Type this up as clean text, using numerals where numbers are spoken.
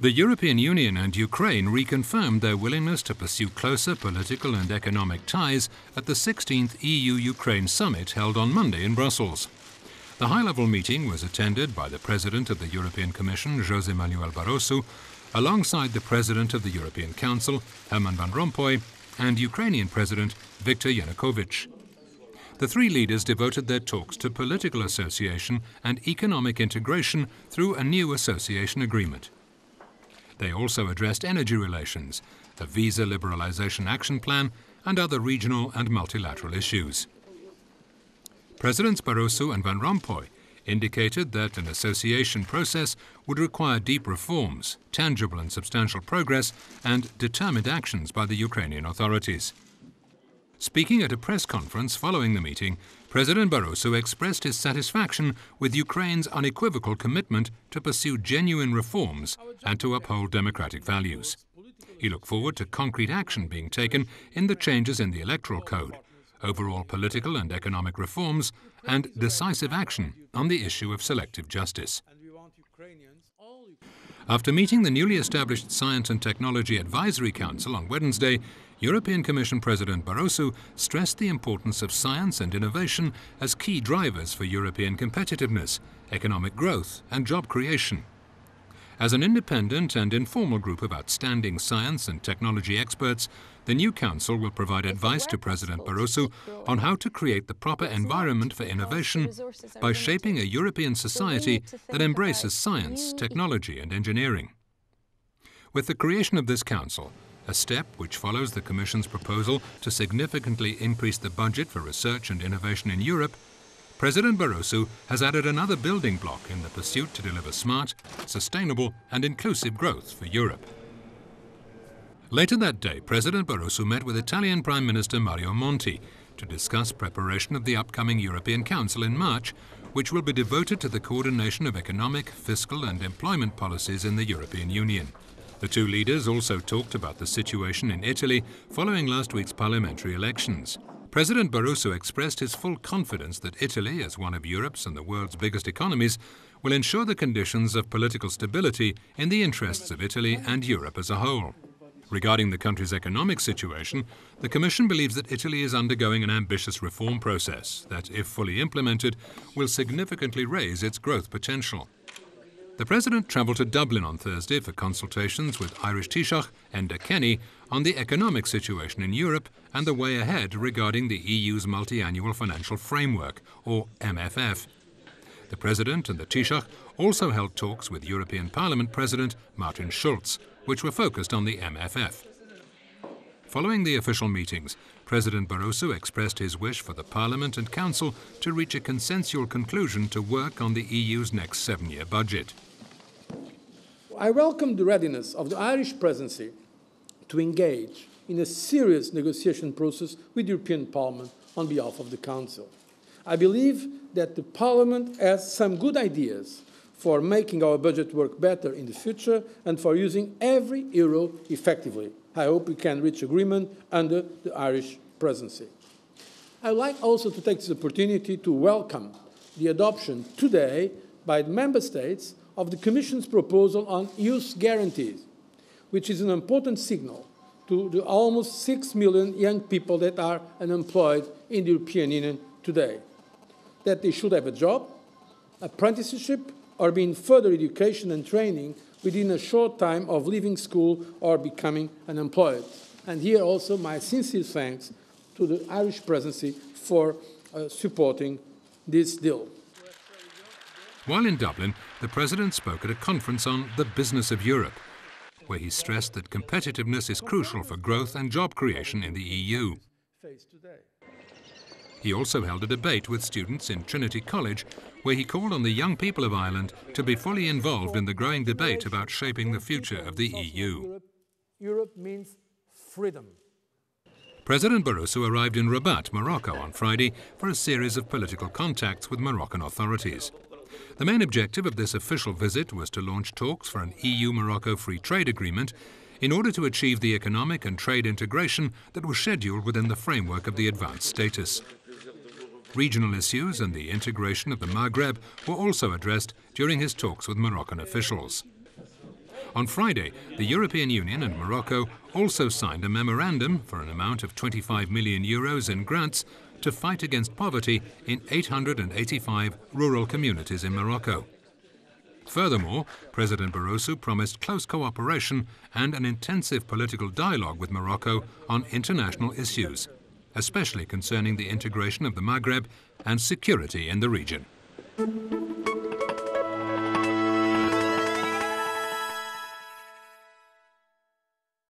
The European Union and Ukraine reconfirmed their willingness to pursue closer political and economic ties at the 16th EU-Ukraine summit held on Monday in Brussels. The high-level meeting was attended by the President of the European Commission, José Manuel Barroso, alongside the President of the European Council, Herman Van Rompuy, and Ukrainian President Viktor Yanukovych. The three leaders devoted their talks to political association and economic integration through a new association agreement. They also addressed energy relations, a visa liberalization action plan, and other regional and multilateral issues. Presidents Barroso and Van Rompuy indicated that an association process would require deep reforms, tangible and substantial progress, and determined actions by the Ukrainian authorities. Speaking at a press conference following the meeting, President Barroso expressed his satisfaction with Ukraine's unequivocal commitment to pursue genuine reforms and to uphold democratic values. He looked forward to concrete action being taken in the changes in the electoral code, overall political and economic reforms, and decisive action on the issue of selective justice. After meeting the newly established Science and Technology Advisory Council on Wednesday, European Commission President Barroso stressed the importance of science and innovation as key drivers for European competitiveness, economic growth and job creation. As an independent and informal group of outstanding science and technology experts, the new council will provide advice to President Barroso on how to create the proper environment for innovation by shaping a European society that embraces science, technology and engineering. With the creation of this council, a step which follows the Commission's proposal to significantly increase the budget for research and innovation in Europe, President Barroso has added another building block in the pursuit to deliver smart, sustainable and inclusive growth for Europe. Later that day, President Barroso met with Italian Prime Minister Mario Monti to discuss preparation of the upcoming European Council in March, which will be devoted to the coordination of economic, fiscal and employment policies in the European Union. The two leaders also talked about the situation in Italy following last week's parliamentary elections. President Barroso expressed his full confidence that Italy, as one of Europe's and the world's biggest economies, will ensure the conditions of political stability in the interests of Italy and Europe as a whole. Regarding the country's economic situation, the Commission believes that Italy is undergoing an ambitious reform process that, if fully implemented, will significantly raise its growth potential. The President travelled to Dublin on Thursday for consultations with Irish Taoiseach Enda Kenny on the economic situation in Europe and the way ahead regarding the EU's Multiannual Financial Framework, or MFF. The President and the Taoiseach also held talks with European Parliament President Martin Schulz, which were focused on the MFF. Following the official meetings, President Barroso expressed his wish for the Parliament and Council to reach a consensual conclusion to work on the EU's next 7-year budget. I welcome the readiness of the Irish presidency to engage in a serious negotiation process with the European Parliament on behalf of the Council. I believe that the Parliament has some good ideas for making our budget work better in the future and for using every euro effectively. I hope we can reach agreement under the Irish presidency. I would like also to take this opportunity to welcome the adoption today by the Member States of the Commission's proposal on youth guarantees, which is an important signal to the almost 6 million young people that are unemployed in the European Union today, that they should have a job, apprenticeship, or be in further education and training within a short time of leaving school or becoming unemployed. And here also my sincere thanks to the Irish presidency for supporting this deal. While in Dublin, the President spoke at a conference on the business of Europe, where he stressed that competitiveness is crucial for growth and job creation in the EU. He also held a debate with students in Trinity College, where he called on the young people of Ireland to be fully involved in the growing debate about shaping the future of the EU. Europe means freedom. President Barroso arrived in Rabat, Morocco on Friday for a series of political contacts with Moroccan authorities. The main objective of this official visit was to launch talks for an EU-Morocco free trade agreement in order to achieve the economic and trade integration that was scheduled within the framework of the advanced status. Regional issues and the integration of the Maghreb were also addressed during his talks with Moroccan officials. On Friday, the European Union and Morocco also signed a memorandum for an amount of 25 million euros in grants to fight against poverty in 885 rural communities in Morocco. Furthermore, President Barroso promised close cooperation and an intensive political dialogue with Morocco on international issues, especially concerning the integration of the Maghreb and security in the region.